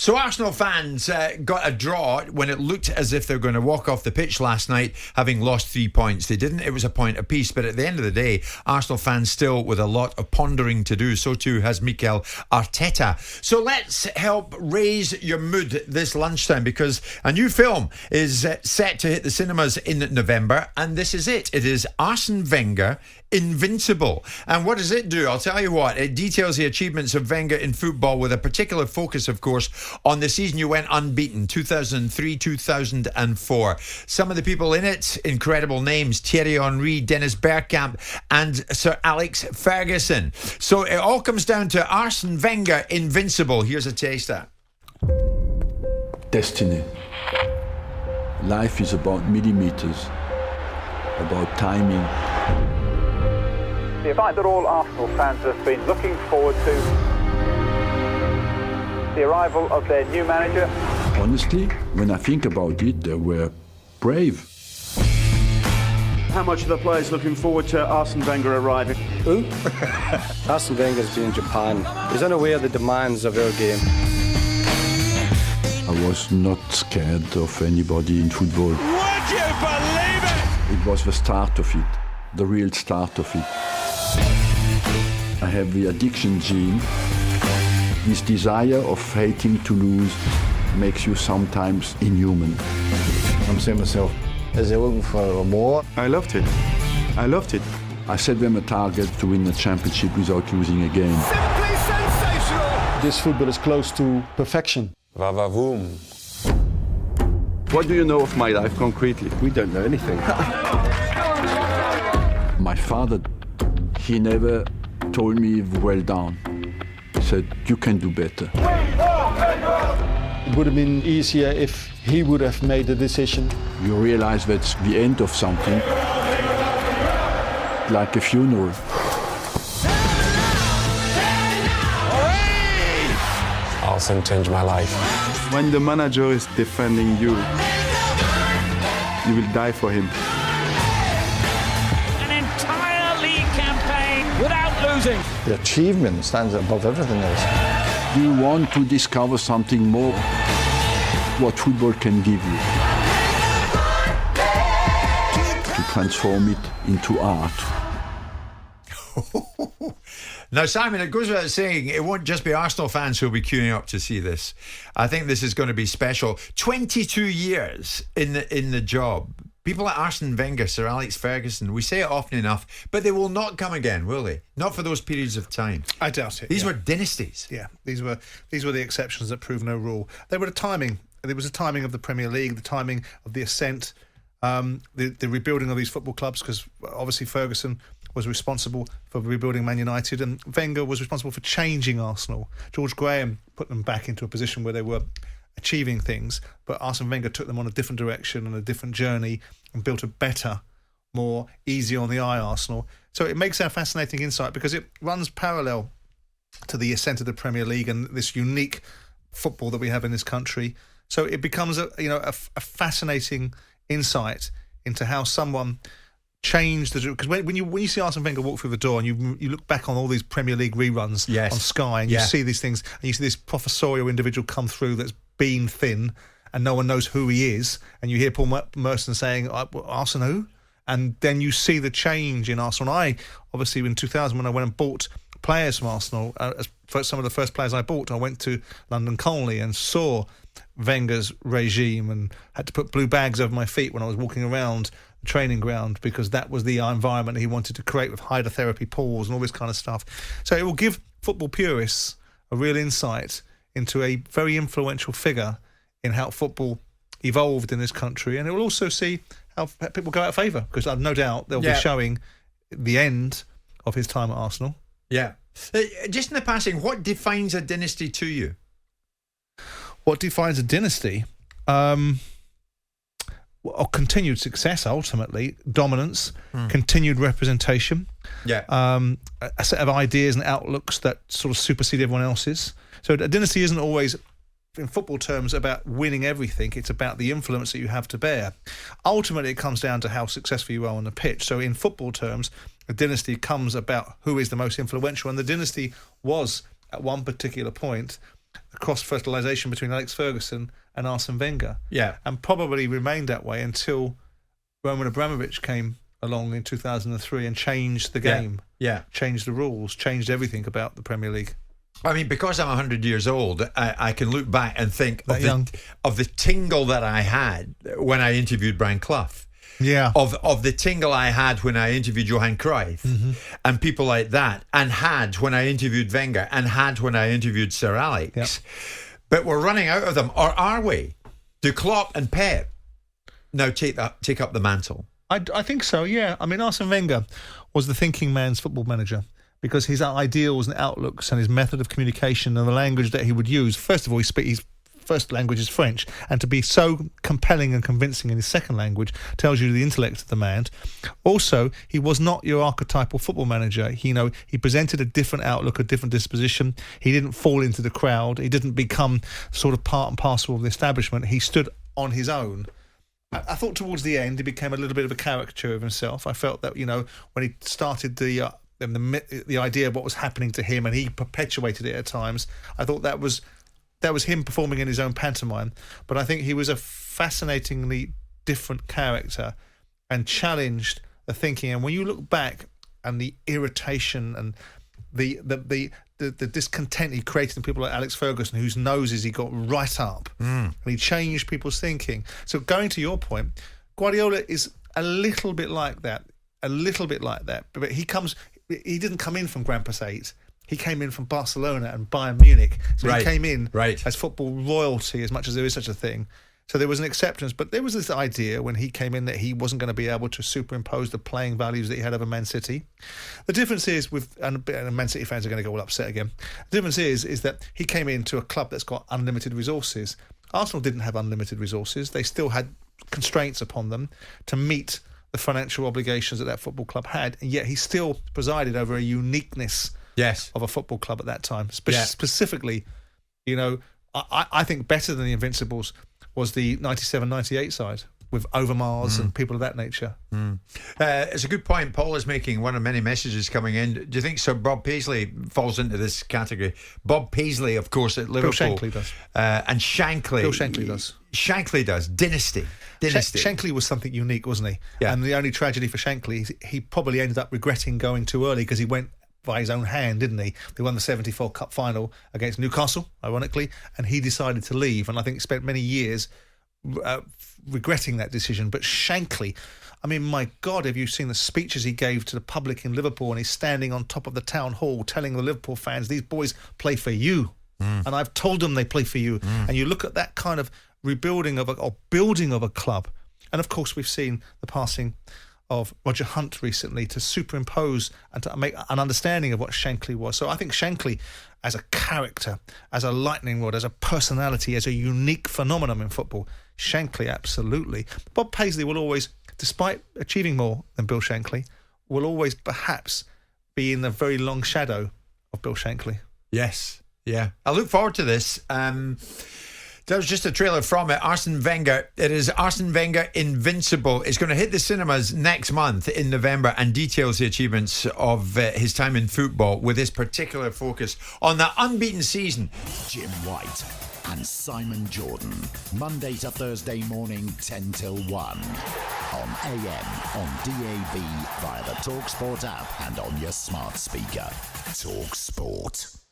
So Arsenal fans got a draw when it looked as if they were going to walk off the pitch last night, having lost 3 points. They didn't. It was a point apiece. But at the end of the day, Arsenal fans still with a lot of pondering to do. So too has Mikel Arteta. So let's help raise your mood this lunchtime, because a new film is set to hit the cinemas in November. And this is it. It is Arsene Wenger, Invincible. And what does it do? I'll tell you what. It details the achievements of Wenger in football, with a particular focus, of course, on the season you went unbeaten, 2003-2004. Some of the people in it, incredible names: Thierry Henry, Dennis Bergkamp and Sir Alex Ferguson. So it all comes down to Arsene Wenger, Invincible. Here's a taster. Destiny. Life is about millimeters, about timing. The event that all Arsenal fans have been looking forward to, the arrival of their new manager. Honestly, when I think about it, they were brave. How much are the players looking forward to Arsene Wenger arriving? Who? Arsene Wenger's been in Japan. He's unaware of the demands of our game. I was not scared of anybody in football. Would you believe it? It was the start of it, the real start of it. I have the addiction gene. This desire of hating to lose makes you sometimes inhuman. I'm saying to myself, is he looking for more? I loved it. I loved it. I set them a target to win the championship without losing a game. Simply sensational! This football is close to perfection. Vavavoom. What do you know of my life concretely? We don't know anything. My father, he never told me well done. He said, you can do better. It would have been easier if he would have made the decision. You realize that's the end of something, like a funeral. Arsene changed my life. When the manager is defending you, you will die for him. An entire league campaign without losing. The achievement stands above everything else. You want to discover something more, what football can give you. To transform it into art. Now, Simon, it goes without saying, it won't just be Arsenal fans who'll be queuing up to see this. I think this is going to be special. 22 years in the job. People like Arsene Wenger, Sir Alex Ferguson, we say it often enough, but they will not come again, will they? Not for those periods of time. I doubt it. These were dynasties. Yeah, these were the exceptions that prove no rule. They were the timing. There was a timing of the Premier League, the timing of the ascent, the rebuilding of these football clubs, because obviously Ferguson was responsible for rebuilding Man United, and Wenger was responsible for changing Arsenal. George Graham put them back into a position where they were achieving things, but Arsene Wenger took them on a different direction and a different journey and built a better, more easy on the eye Arsenal. So it makes a fascinating insight, because it runs parallel to the ascent of the Premier League and this unique football that we have in this country. So it becomes a fascinating insight into how someone changed the, because when you see Arsene Wenger walk through the door and you look back on all these Premier League reruns on Sky, and you see these things, and you see this professorial individual come through that's been thin and no one knows who he is, and you hear Paul Merson saying, Arsene who? And then you see the change in Arsenal. And I, obviously, in 2000, when I went and bought players from Arsenal, some of the first players I bought, I went to London Colney and saw Wenger's regime and had to put blue bags over my feet when I was walking around the training ground, because that was the environment he wanted to create, with hydrotherapy pools and all this kind of stuff. So it will give football purists a real insight into a very influential figure in how football evolved in this country, and it will also see how people go out of favour, because I've no doubt they'll be showing the end of his time at Arsenal. Yeah. Just in the passing, what defines a dynasty to you? What defines a dynasty? Continued success, ultimately, dominance, continued representation, a set of ideas and outlooks that sort of supersede everyone else's. So a dynasty isn't always, in football terms, about winning everything. It's about the influence that you have to bear. Ultimately, it comes down to how successful you are on the pitch. So in football terms, a dynasty comes about who is the most influential, and the dynasty was, at one particular point, cross-fertilisation between Alex Ferguson and Arsene Wenger. Yeah. And probably remained that way until Roman Abramovich came along in 2003 and changed the game. Yeah. Changed the rules, changed everything about the Premier League. I mean, because I'm 100 years old, I can look back and think of the tingle that I had when I interviewed Brian Clough. Yeah. Of the tingle I had when I interviewed Johan Cruyff and people like that, and had when I interviewed Wenger, and had when I interviewed Sir Alex. Yep. But we're running out of them, or are we? Do Klopp and Pep now take up the mantle? I think so, yeah. I mean, Arsene Wenger was the thinking man's football manager, because his ideals and outlooks and his method of communication and the language that he would use, first of all, his first language is French, and to be so compelling and convincing in his second language tells you the intellect of the man. Also, he was not your archetypal football manager. He presented a different outlook, a different disposition. He didn't fall into the crowd. He didn't become sort of part and parcel of the establishment. He stood on his own. I thought towards the end he became a little bit of a caricature of himself. I felt that, when he started the idea of what was happening to him, and he perpetuated it at times, I thought that was him performing in his own pantomime. But I think he was a fascinatingly different character and challenged the thinking. And when you look back and the irritation and the discontent he created in people like Alex Ferguson, whose noses he got right up, and he changed people's thinking. So going to your point, Guardiola is a little bit like that. But he didn't come in from Grand Passate. He came in from Barcelona and Bayern Munich. So he came in as football royalty, as much as there is such a thing. So there was an acceptance, but there was this idea when he came in that he wasn't going to be able to superimpose the playing values that he had over Man City. The difference is and Man City fans are going to go all upset again. The difference is that he came into a club that's got unlimited resources. Arsenal didn't have unlimited resources. They still had constraints upon them to meet the financial obligations that football club had, and yet he still presided over a uniqueness of a football club at that time. Specifically, I think better than the Invincibles was the 97-98 side with Overmars and people of that nature. It's a good point Paul is making, one of many messages coming in. Do you think Sir Bob Paisley falls into this category? Bob Paisley, of course, at Liverpool. Bill Shankly does. And Shankly. Bill Shankly does. Shankly does. Dynasty. Shankly was something unique, wasn't he? Yeah. And the only tragedy for Shankly is he probably ended up regretting going too early, because he went by his own hand, didn't he? They won the 74 Cup final against Newcastle, ironically, and he decided to leave, and I think spent many years regretting that decision. But Shankly, I mean, my God, have you seen the speeches he gave to the public in Liverpool, and he's standing on top of the town hall telling the Liverpool fans, these boys play for you, and I've told them they play for you. And you look at that kind of rebuilding or building of a club, and of course we've seen the passing of Roger Hunt recently to superimpose and to make an understanding of what Shankly was. So I think Shankly, as a character, as a lightning rod, as a personality, as a unique phenomenon in football, Shankly, absolutely. Bob Paisley will always, despite achieving more than Bill Shankly, will always perhaps be in the very long shadow of Bill Shankly. Yes, yeah. I look forward to this. That was just a trailer from it. Arsene Wenger. It is Arsene Wenger Invincible. It's going to hit the cinemas next month in November and details the achievements of his time in football, with this particular focus on the unbeaten season. Jim White and Simon Jordan. Monday to Thursday morning, 10 till 1. On AM, on DAB, via the talkSPORT app and on your smart speaker. talkSPORT.